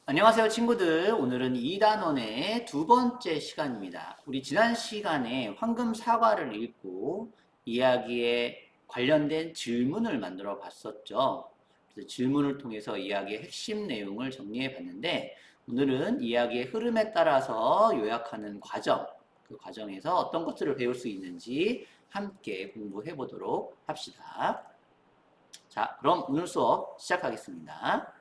안녕하세요 친구들. 오늘은 2단원의 두 번째 시간입니다. 우리 지난 시간에 황금 사과를 읽고 이야기에 관련된 질문을 만들어 봤었죠. 그래서 질문을 통해서 이야기의 핵심 내용을 정리해 봤는데, 오늘은 이야기의 흐름에 따라서 요약하는 과정, 그 과정에서 어떤 것들을 배울 수 있는지 함께 공부해 보도록 합시다. 자, 그럼 오늘 수업 시작하겠습니다.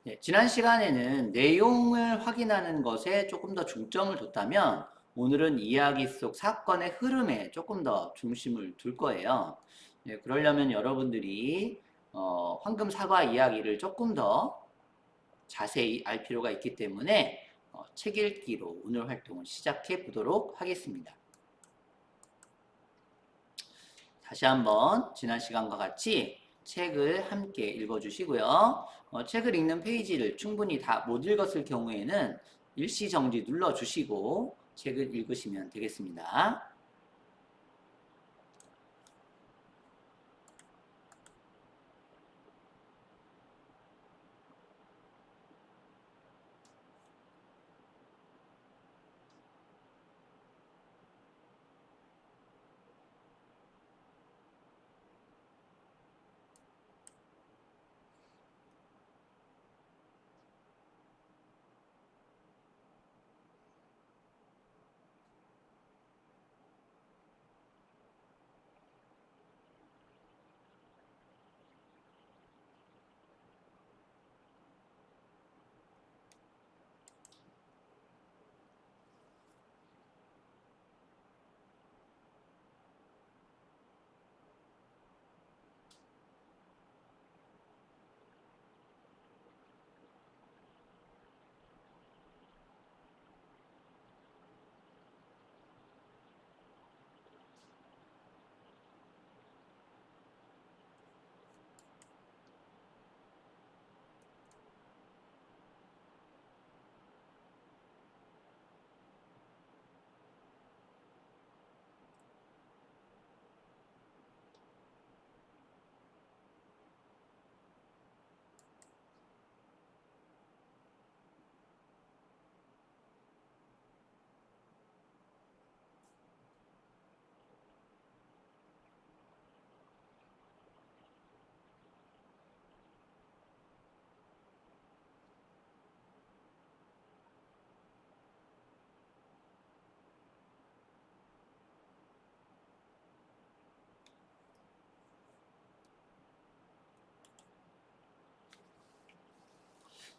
네, 지난 시간에는 내용을 확인하는 것에 조금 더 중점을 뒀다면, 오늘은 이야기 속 사건의 흐름에 조금 더 중심을 둘 거예요. 네, 그러려면 여러분들이 황금 사과 이야기를 조금 더 자세히 알 필요가 있기 때문에 책 읽기로 오늘 활동을 시작해 보도록 하겠습니다. 다시 한번 지난 시간과 같이 책을 함께 읽어주시고요. 책을 읽는 페이지를 충분히 다 못 읽었을 경우에는 일시정지 눌러주시고 책을 읽으시면 되겠습니다.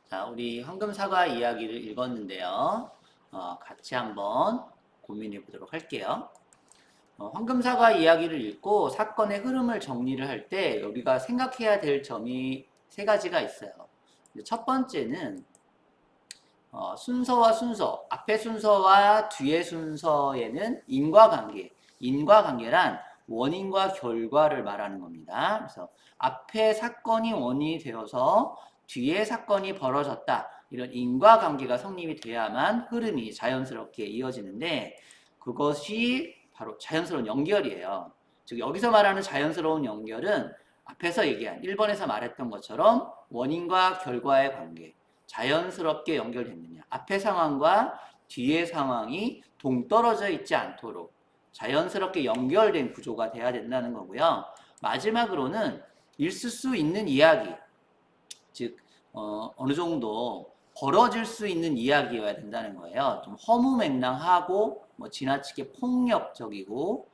자, 우리 황금사과 이야기를 읽었는데요. 같이 한번 고민해 보도록 할게요. 황금사과 이야기를 읽고 사건의 흐름을 정리를 할 때 우리가 생각해야 될 점이 세 가지가 있어요. 첫 번째는 순서와 순서, 앞의 순서와 뒤의 순서에는 인과관계, 인과관계란 원인과 결과를 말하는 겁니다. 그래서 앞에 사건이 원인이 되어서 뒤에 사건이 벌어졌다. 이런 인과관계가 성립이 돼야만 흐름이 자연스럽게 이어지는데, 그것이 바로 자연스러운 연결이에요. 즉 여기서 말하는 자연스러운 연결은 앞에서 얘기한 1번에서 말했던 것처럼 원인과 결과의 관계, 자연스럽게 연결됐느냐, 앞의 상황과 뒤의 상황이 동떨어져 있지 않도록 자연스럽게 연결된 구조가 돼야 된다는 거고요. 마지막으로는 있을 수 있는 이야기, 즉 어느 정도 벌어질 수 있는 이야기여야 된다는 거예요. 좀 허무맹랑하고 지나치게 폭력적이고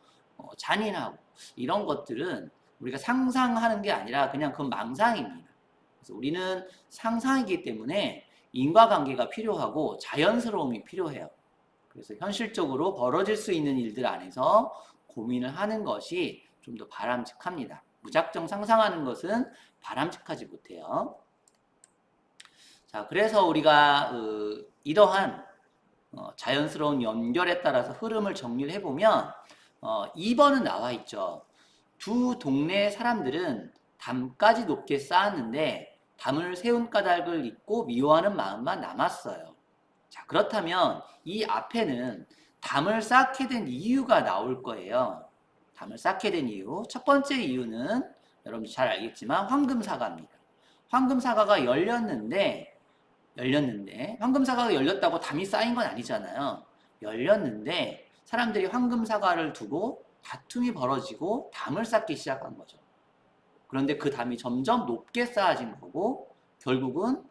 잔인하고 이런 것들은 우리가 상상하는 게 아니라 그냥 그건 망상입니다. 그래서 우리는 상상이기 때문에 인과관계가 필요하고 자연스러움이 필요해요. 그래서 현실적으로 벌어질 수 있는 일들 안에서 고민을 하는 것이 좀 더 바람직합니다. 무작정 상상하는 것은 바람직하지 못해요. 자, 그래서 우리가 이러한 자연스러운 연결에 따라서 흐름을 정리를 해보면 2번은 나와 있죠. 두 동네 사람들은 담까지 높게 쌓았는데 담을 세운 까닭을 잊고 미워하는 마음만 남았어요. 자, 그렇다면 이 앞에는 담을 쌓게 된 이유가 나올 거예요. 담을 쌓게 된 이유. 첫 번째 이유는 여러분들 잘 알겠지만 황금사과입니다. 황금사과가 열렸는데 황금사과가 열렸다고 담이 쌓인 건 아니잖아요. 열렸는데 사람들이 황금사과를 두고 다툼이 벌어지고 담을 쌓기 시작한 거죠. 그런데 그 담이 점점 높게 쌓아진 거고 결국은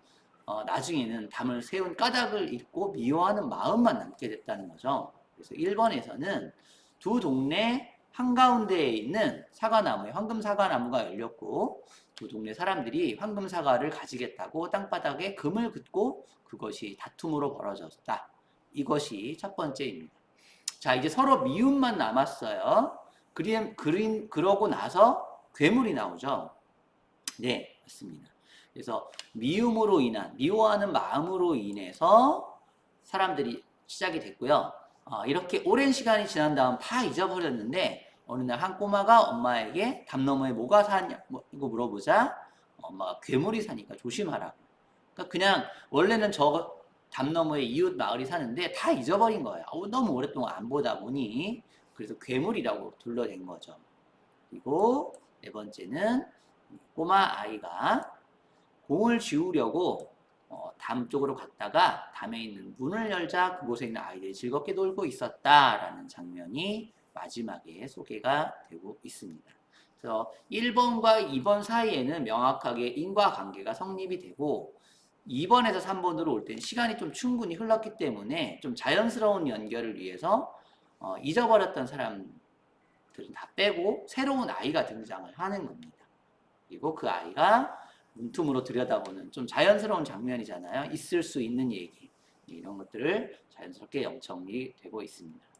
나중에는 담을 세운 까닭을 잊고 미워하는 마음만 남게 됐다는 거죠. 그래서 1번에서는 두 동네 한가운데에 있는 사과나무에 황금사과나무가 열렸고 두 동네 사람들이 황금사과를 가지겠다고 땅바닥에 금을 긋고 그것이 다툼으로 벌어졌다. 이것이 첫 번째입니다. 자, 이제 서로 미움만 남았어요. 그러고 나서 괴물이 나오죠. 네, 맞습니다. 그래서 미워하는 마음으로 인해서 사람들이 시작이 됐고요. 이렇게 오랜 시간이 지난 다음 다 잊어버렸는데 어느 날 한 꼬마가 엄마에게 담 너머에 뭐가 사냐 이거 물어보자 엄마가 괴물이 사니까 조심하라고. 그러니까 그냥 원래는 저 담 너머에 이웃 마을이 사는데 다 잊어버린 거예요. 너무 오랫동안 안 보다 보니 그래서 괴물이라고 둘러댄 거죠. 그리고 네 번째는 꼬마 아이가 공을 지우려고 담 쪽으로 갔다가 담에 있는 문을 열자 그곳에 있는 아이들이 즐겁게 놀고 있었다라는 장면이 마지막에 소개가 되고 있습니다. 그래서 1번과 2번 사이에는 명확하게 인과관계가 성립이 되고 2번에서 3번으로 올 때는 시간이 좀 충분히 흘렀기 때문에 좀 자연스러운 연결을 위해서 잊어버렸던 사람들은 다 빼고 새로운 아이가 등장을 하는 겁니다. 그리고 그 아이가 문틈으로 들여다보는 좀 자연스러운 장면이잖아요. 있을 수 있는 얘기 이런 것들을 자연스럽게 영청이 되고 있습니다.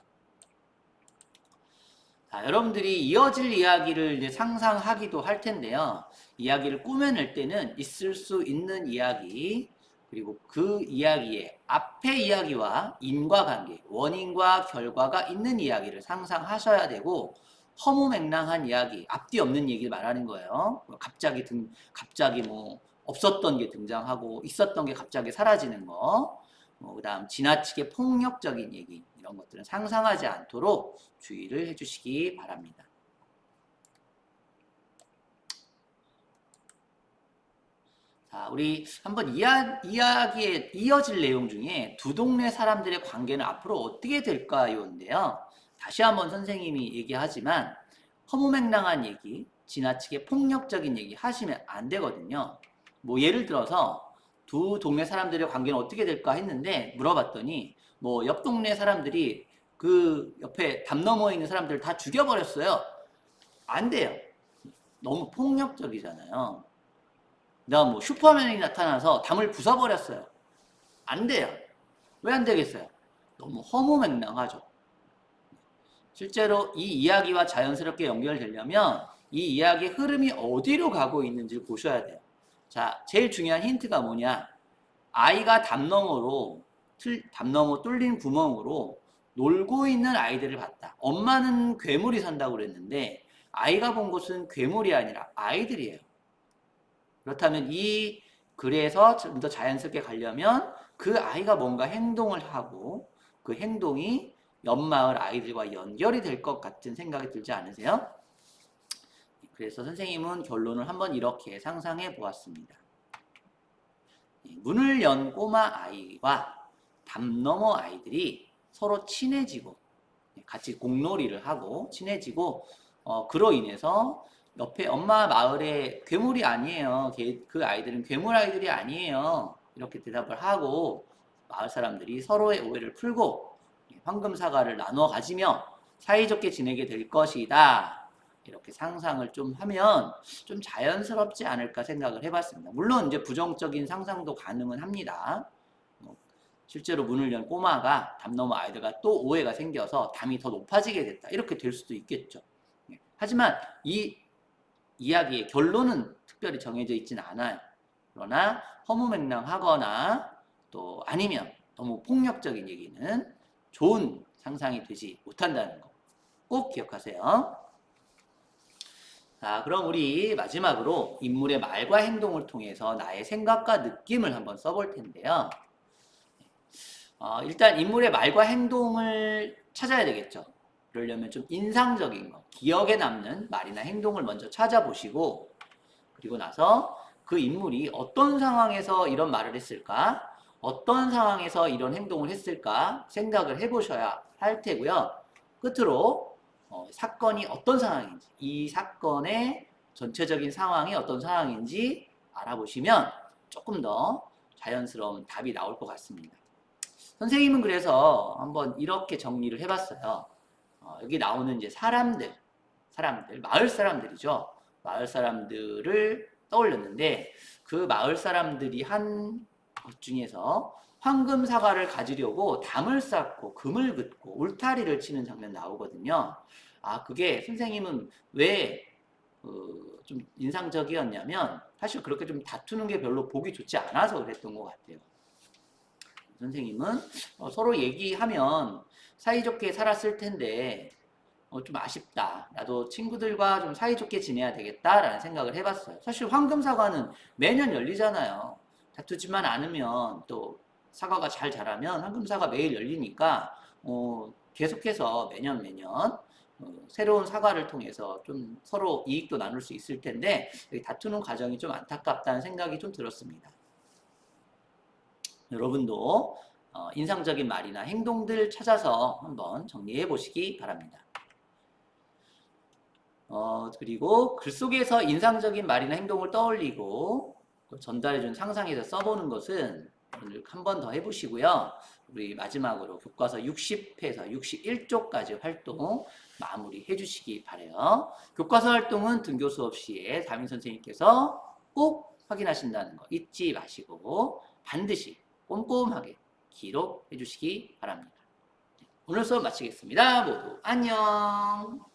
자, 여러분들이 이어질 이야기를 이제 상상하기도 할 텐데요. 이야기를 꾸며낼 때는 있을 수 있는 이야기 그리고 그 이야기의 앞의 이야기와 인과관계, 원인과 결과가 있는 이야기를 상상하셔야 되고 허무맹랑한 이야기, 앞뒤 없는 얘기를 말하는 거예요. 갑자기 뭐 없었던 게 등장하고 있었던 게 갑자기 사라지는 거, 그다음 지나치게 폭력적인 얘기 이런 것들은 상상하지 않도록 주의를 해주시기 바랍니다. 자, 우리 한번 이야기에 이어질 내용 중에 두 동네 사람들의 관계는 앞으로 어떻게 될까요?인데요. 다시 한번 선생님이 얘기하지만 허무맹랑한 얘기, 지나치게 폭력적인 얘기 하시면 안 되거든요. 뭐 예를 들어서 두 동네 사람들의 관계는 어떻게 될까 했는데 물어봤더니 뭐 옆 동네 사람들이 그 옆에 담 너머에 있는 사람들을 다 죽여버렸어요. 안 돼요. 너무 폭력적이잖아요. 그다음 뭐 슈퍼맨이 나타나서 담을 부숴버렸어요. 안 돼요. 왜 안 되겠어요? 너무 허무맹랑하죠. 실제로 이 이야기와 자연스럽게 연결되려면 이 이야기의 흐름이 어디로 가고 있는지를 보셔야 돼요. 자, 제일 중요한 힌트가 뭐냐? 아이가 담 너머 뚫린 구멍으로 놀고 있는 아이들을 봤다. 엄마는 괴물이 산다고 그랬는데 아이가 본 것은 괴물이 아니라 아이들이에요. 그렇다면 이 글에서 좀 더 자연스럽게 가려면 그 아이가 뭔가 행동을 하고 그 행동이 옆마을 아이들과 연결이 될 것 같은 생각이 들지 않으세요? 그래서 선생님은 결론을 한번 이렇게 상상해 보았습니다. 문을 연 꼬마 아이와 담 너머 아이들이 서로 친해지고 같이 공놀이를 하고 친해지고 그로 인해서 옆에 엄마 마을에 괴물이 아니에요. 그 아이들은 괴물 아이들이 아니에요. 이렇게 대답을 하고 마을 사람들이 서로의 오해를 풀고 황금사과를 나눠 가지며 사이좋게 지내게 될 것이다. 이렇게 상상을 좀 하면 좀 자연스럽지 않을까 생각을 해봤습니다. 물론 이제 부정적인 상상도 가능은 합니다. 실제로 문을 연 꼬마가 담 너머 아이들과 또 오해가 생겨서 담이 더 높아지게 됐다. 이렇게 될 수도 있겠죠. 하지만 이 이야기의 결론은 특별히 정해져 있지는 않아요. 그러나 허무맹랑하거나 또 아니면 너무 폭력적인 얘기는 좋은 상상이 되지 못한다는 거 꼭 기억하세요. 자, 그럼 우리 마지막으로 인물의 말과 행동을 통해서 나의 생각과 느낌을 한번 써볼 텐데요. 일단 인물의 말과 행동을 찾아야 되겠죠. 그러려면 좀 인상적인 거, 기억에 남는 말이나 행동을 먼저 찾아보시고 그리고 나서 그 인물이 어떤 상황에서 이런 말을 했을까? 어떤 상황에서 이런 행동을 했을까? 생각을 해보셔야 할 테고요. 끝으로 사건이 어떤 상황인지, 이 사건의 전체적인 상황이 어떤 상황인지 알아보시면 조금 더 자연스러운 답이 나올 것 같습니다. 선생님은 그래서 한번 이렇게 정리를 해봤어요. 여기 나오는 이제 사람들, 마을 사람들이죠. 마을 사람들을 떠올렸는데 그 마을 사람들이 한 것 중에서 황금 사과를 가지려고 담을 쌓고 금을 긋고 울타리를 치는 장면 나오거든요. 아, 그게 선생님은 왜 좀 인상적이었냐면 사실 그렇게 좀 다투는 게 별로 보기 좋지 않아서 그랬던 것 같아요. 선생님은 서로 얘기하면 사이좋게 살았을 텐데 좀 아쉽다. 나도 친구들과 좀 사이좋게 지내야 되겠다라는 생각을 해봤어요. 사실 황금 사과는 매년 열리잖아요. 다투지만 않으면 또 사과가 잘 자라면 황금 사과 매일 열리니까 계속해서 매년 새로운 사과를 통해서 좀 서로 이익도 나눌 수 있을 텐데 다투는 과정이 좀 안타깝다는 생각이 좀 들었습니다. 여러분도 인상적인 말이나 행동들 찾아서 한번 정리해 보시기 바랍니다. 그리고 글 속에서 인상적인 말이나 행동을 떠올리고 전달해준 상상해서 써보는 것은 오늘 한 번 더 해보시고요. 우리 마지막으로 교과서 60회에서 61쪽까지 활동 마무리해 주시기 바라요. 교과서 활동은 등교 수업 시에 담임 선생님께서 꼭 확인하신다는 거 잊지 마시고 반드시 꼼꼼하게 기록해 주시기 바랍니다. 오늘 수업 마치겠습니다. 모두 안녕.